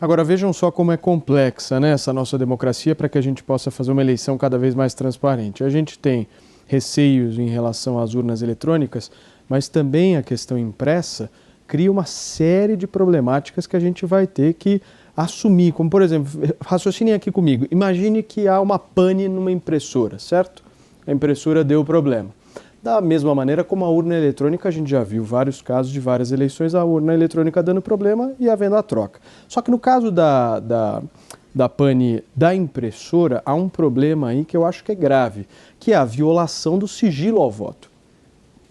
Agora vejam só como é complexa, né, essa nossa democracia para que a gente possa fazer uma eleição cada vez mais transparente. A gente tem receios em relação às urnas eletrônicas, mas também a questão impressa cria uma série de problemáticas que a gente vai ter que assumir. Como, por exemplo, raciocinem aqui comigo, imagine que há uma pane numa impressora, certo? A impressora deu problema. Da mesma maneira como a urna eletrônica, a gente já viu vários casos de várias eleições, a urna eletrônica dando problema e havendo a troca. Só que no caso da pane da impressora, há um problema aí que eu acho que é grave, que é a violação do sigilo ao voto.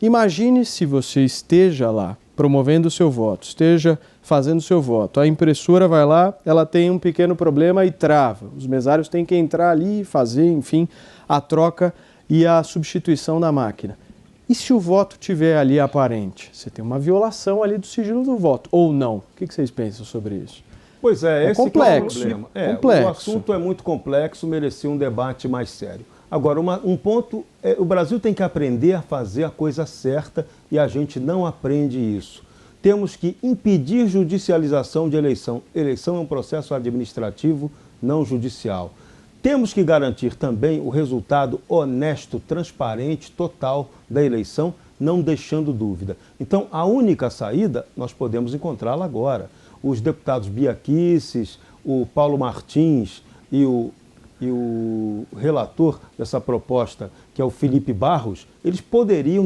Imagine se você esteja lá promovendo o seu voto, esteja fazendo o seu voto, a impressora vai lá, ela tem um pequeno problema e trava. Os mesários têm que entrar ali e fazer, enfim, a troca e a substituição da máquina. E se o voto tiver ali aparente? Você tem uma violação ali do sigilo do voto, ou não? O que vocês pensam sobre isso? Pois é, esse complexo, que é o problema. Complexo. O assunto é muito complexo, merecia um debate mais sério. Agora, um ponto, o Brasil tem que aprender a fazer a coisa certa e a gente não aprende isso. Temos que impedir judicialização de eleição. Eleição é um processo administrativo, não judicial. Temos que garantir também o resultado honesto, transparente, total da eleição, não deixando dúvida. Então, a única saída, nós podemos encontrá-la agora. Os deputados Bia Kicis, o Paulo Martins e o relator dessa proposta, que é o Felipe Barros, eles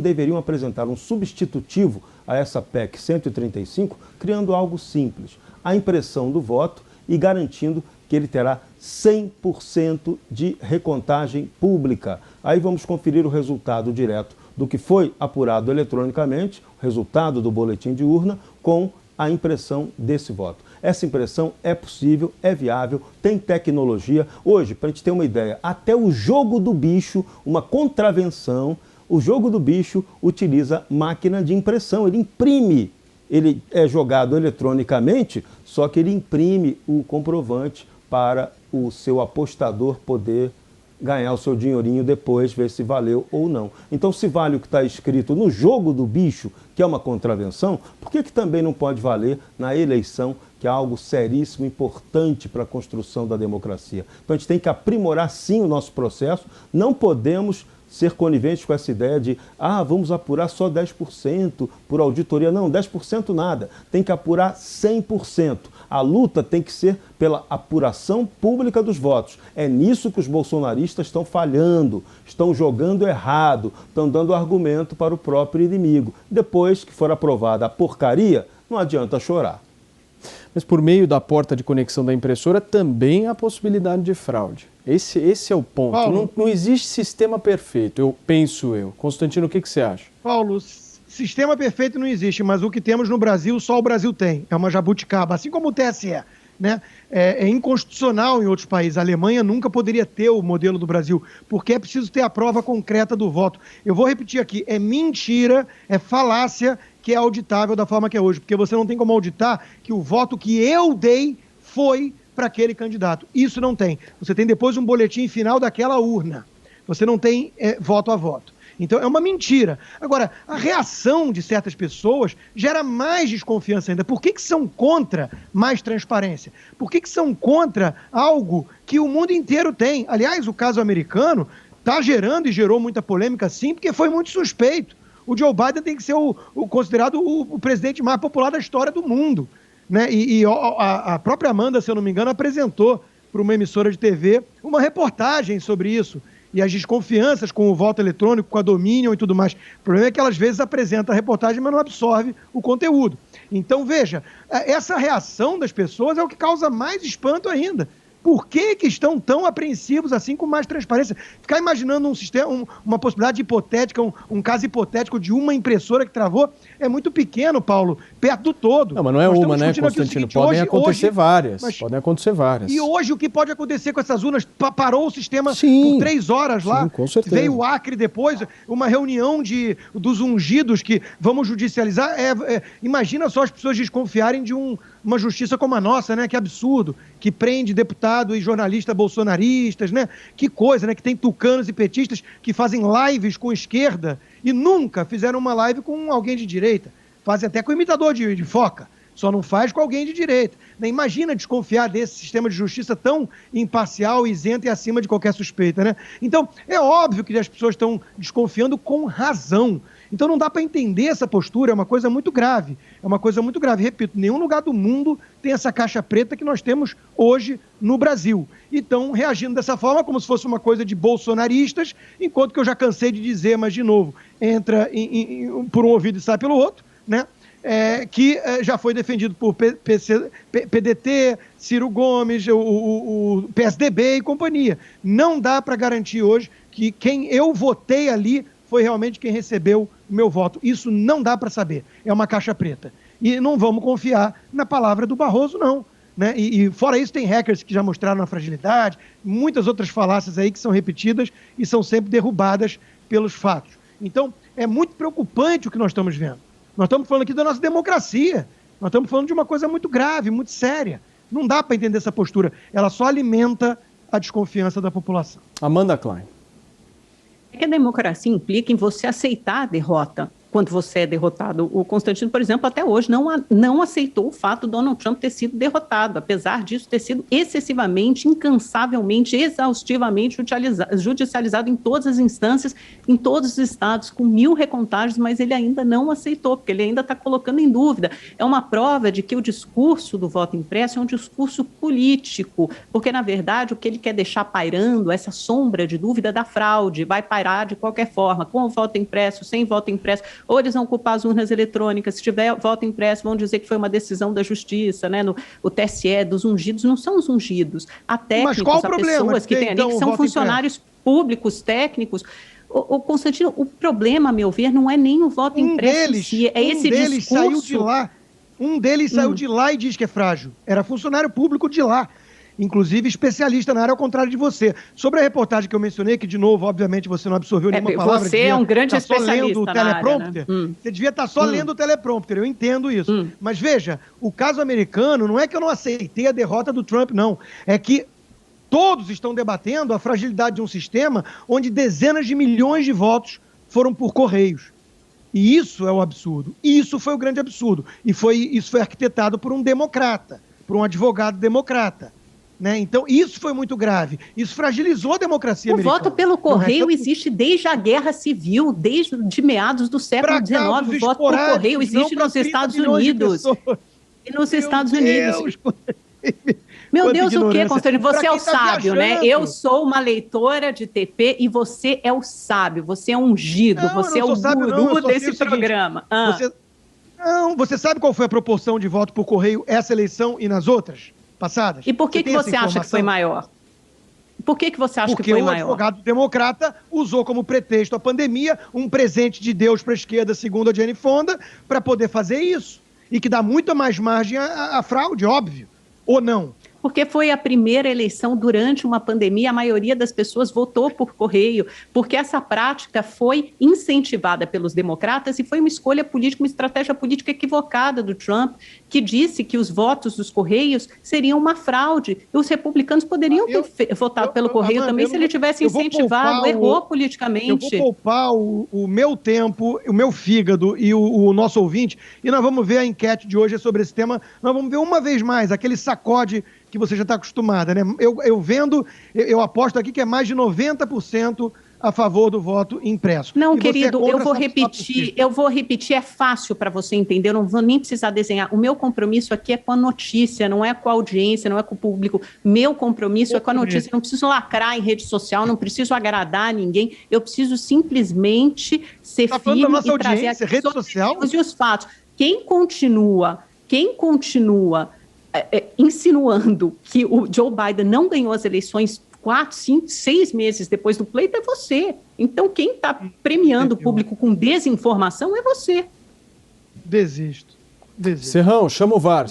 deveriam apresentar um substitutivo a essa PEC 135, criando algo simples, a impressão do voto e garantindo que ele terá 100% de recontagem pública. Aí vamos conferir o resultado direto do que foi apurado eletronicamente, o resultado do boletim de urna, com a impressão desse voto. Essa impressão é possível, é viável, tem tecnologia. Hoje, para a gente ter uma ideia, até o jogo do bicho, uma contravenção, o jogo do bicho utiliza máquina de impressão, ele imprime. Ele é jogado eletronicamente, só que ele imprime o comprovante para o seu apostador poder ganhar o seu dinheirinho depois, ver se valeu ou não. Então, se vale o que está escrito no jogo do bicho, que é uma contravenção, por que também não pode valer na eleição, que é algo seríssimo, importante para a construção da democracia? Então, a gente tem que aprimorar, sim, o nosso processo. Não podemos ser coniventes com essa ideia de, vamos apurar só 10% por auditoria. Não, 10% nada. Tem que apurar 100%. A luta tem que ser pela apuração pública dos votos. É nisso que os bolsonaristas estão falhando, estão jogando errado, estão dando argumento para o próprio inimigo. Depois que for aprovada a porcaria, não adianta chorar. Mas por meio da porta de conexão da impressora também há possibilidade de fraude. Esse é o ponto. Não existe sistema perfeito, penso eu. Constantino, o que você acha? Paulo, sistema perfeito não existe, mas o que temos no Brasil, só o Brasil tem. É uma jabuticaba, assim como o TSE. Né? É inconstitucional em outros países. A Alemanha nunca poderia ter o modelo do Brasil, porque é preciso ter a prova concreta do voto. Eu vou repetir aqui, é mentira, é falácia que é auditável da forma que é hoje, porque você não tem como auditar que o voto que eu dei foi para aquele candidato. Isso não tem. Você tem depois um boletim final daquela urna. Você não tem voto a voto. Então, é uma mentira. Agora, a reação de certas pessoas gera mais desconfiança ainda. Por que são contra mais transparência? Por que são contra algo que o mundo inteiro tem? Aliás, o caso americano está gerando e gerou muita polêmica, sim, porque foi muito suspeito. O Joe Biden tem que ser considerado o presidente mais popular da história do mundo. Né? E a própria Amanda, se eu não me engano, apresentou para uma emissora de TV uma reportagem sobre isso. E as desconfianças com o voto eletrônico, com a Dominion e tudo mais. O problema é que ela, às vezes, apresenta a reportagem, mas não absorve o conteúdo. Então, veja, essa reação das pessoas é o que causa mais espanto ainda. Por que estão tão apreensivos assim com mais transparência? Ficar imaginando um sistema, uma possibilidade hipotética, um caso hipotético de uma impressora que travou, é muito pequeno, Paulo, perto do todo. Não, mas não é uma, né, Constantino? Podem acontecer várias. Podem acontecer várias. E hoje o que pode acontecer com essas urnas? Parou o sistema por 3 horas lá. Sim, com certeza. Veio o Acre depois, uma reunião dos ungidos que vamos judicializar. Imagina só as pessoas desconfiarem de uma justiça como a nossa, né? Que absurdo, que prende deputado e jornalista bolsonaristas, né? Que coisa, né? Que tem tucanos e petistas que fazem lives com esquerda e nunca fizeram uma live com alguém de direita. Fazem até com imitador de foca. Só não faz com alguém de direita. Imagina desconfiar desse sistema de justiça tão imparcial, isento e acima de qualquer suspeita, né? Então, é óbvio que as pessoas estão desconfiando com razão. Então não dá para entender essa postura, é uma coisa muito grave. É uma coisa muito grave. Repito, nenhum lugar do mundo tem essa caixa preta que nós temos hoje no Brasil. E estão reagindo dessa forma, como se fosse uma coisa de bolsonaristas, enquanto que eu já cansei de dizer, mas de novo, entra por um ouvido e sai pelo outro, né? Que já foi defendido por PDT, Ciro Gomes, o PSDB e companhia. Não dá para garantir hoje que quem eu votei ali foi realmente quem recebeu o meu voto. Isso não dá para saber. É uma caixa preta. E não vamos confiar na palavra do Barroso, não. Né? E fora isso, tem hackers que já mostraram a fragilidade, muitas outras falácias aí que são repetidas e são sempre derrubadas pelos fatos. Então, é muito preocupante o que nós estamos vendo. Nós estamos falando aqui da nossa democracia. Nós estamos falando de uma coisa muito grave, muito séria. Não dá para entender essa postura. Ela só alimenta a desconfiança da população. Amanda Klein. É que a democracia implica em você aceitar a derrota quando você é derrotado. O Constantino, por exemplo, até hoje não aceitou o fato de Donald Trump ter sido derrotado, apesar disso ter sido excessivamente, incansavelmente, exaustivamente judicializado em todas as instâncias, em todos os estados, com 1000 recontagens, mas ele ainda não aceitou, porque ele ainda está colocando em dúvida. É uma prova de que o discurso do voto impresso é um discurso político, porque, na verdade, o que ele quer deixar pairando, essa sombra de dúvida da fraude, vai pairar de qualquer forma, com o voto impresso, sem voto impresso. Ou eles vão culpar as urnas eletrônicas, se tiver voto impresso, vão dizer que foi uma decisão da justiça, né? O TSE, dos ungidos, não são os ungidos. Há técnicos, há pessoas que têm ali, que são funcionários públicos, técnicos. O Constantino, o problema, a meu ver, não é nem o voto impresso em si, é esse discurso. Um deles saiu de lá e diz que é frágil. Era funcionário público de lá. Inclusive especialista na área, ao contrário de você. Sobre a reportagem que eu mencionei, que de novo, obviamente, você não absorveu nenhuma palavra. Você é um grande especialista lendo o teleprompter. Área, né? Você devia estar só lendo o teleprompter, eu entendo isso. Mas veja, o caso americano não é que eu não aceitei a derrota do Trump, não. É que todos estão debatendo a fragilidade de um sistema onde dezenas de milhões de votos foram por correios. E isso é o absurdo. Isso foi o grande absurdo. E isso foi arquitetado por um democrata, por um advogado democrata. Né? Então, isso foi muito grave. Isso fragilizou a democracia americana. O voto pelo correio existe desde a Guerra Civil, desde meados do século XIX. O voto por correio existe nos Estados Unidos. E nos Estados Unidos. Meu Deus, o quê, Constantino? Você é o sábio, né? Eu sou uma leitora de TP e você é o sábio, você é ungido, você é o guru desse programa. Você sabe qual foi a proporção de voto por correio essa eleição e nas outras passadas? E por que você acha que foi maior? Por que você acha que foi maior? Porque o advogado democrata usou como pretexto a pandemia, um presente de Deus para a esquerda, segundo a Jane Fonda, para poder fazer isso. E que dá muito mais margem à fraude, óbvio. Ou não? Porque foi a primeira eleição durante uma pandemia, a maioria das pessoas votou por correio, porque essa prática foi incentivada pelos democratas e foi uma escolha política, uma estratégia política equivocada do Trump, que disse que os votos dos correios seriam uma fraude. E os republicanos poderiam ter votado pelo correio também se ele tivesse incentivado, errou politicamente. Eu vou poupar o meu tempo, o meu fígado e o nosso ouvinte, e nós vamos ver a enquete de hoje sobre esse tema, nós vamos ver uma vez mais aquele sacode que você já está acostumada, né? Eu aposto aqui que é mais de 90% a favor do voto impresso. Não, querido, eu vou repetir, é fácil para você entender, eu não vou nem precisar desenhar. O meu compromisso aqui é com a notícia, não é com a audiência, não é com o público. Meu compromisso é com a notícia, eu não preciso lacrar em rede social, não preciso agradar ninguém, eu preciso simplesmente ser firme e trazer aqui rede social e os fatos. Quem continua insinuando que o Joe Biden não ganhou as eleições 4, 5, 6 meses depois do pleito é você. Então, quem está premiando o público com desinformação é você. Desisto. Serrão, chama o VAR.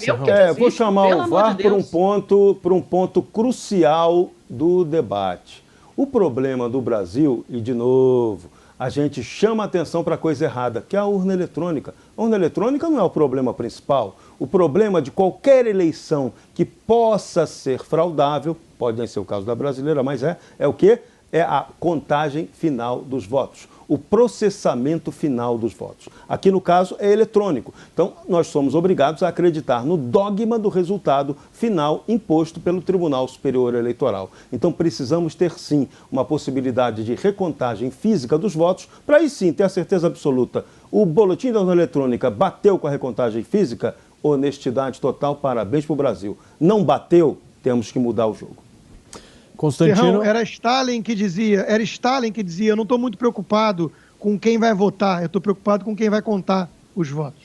Vou chamar o VAR por um ponto crucial do debate. O problema do Brasil, e de novo, a gente chama a atenção para a coisa errada, que é a urna eletrônica. A urna eletrônica não é o problema principal. O problema de qualquer eleição que possa ser fraudável, pode nem ser o caso da brasileira, mas é o quê? É a contagem final dos votos. o processamento final dos votos. Aqui, no caso, é eletrônico. Então, nós somos obrigados a acreditar no dogma do resultado final imposto pelo Tribunal Superior Eleitoral. Então, precisamos ter, sim, uma possibilidade de recontagem física dos votos, para aí sim ter a certeza absoluta. O boletim da urna eletrônica bateu com a recontagem física? Honestidade total, parabéns para o Brasil. Não bateu, temos que mudar o jogo. Constantino... Ferrão, era Stalin que dizia, eu não estou muito preocupado com quem vai votar, eu estou preocupado com quem vai contar os votos.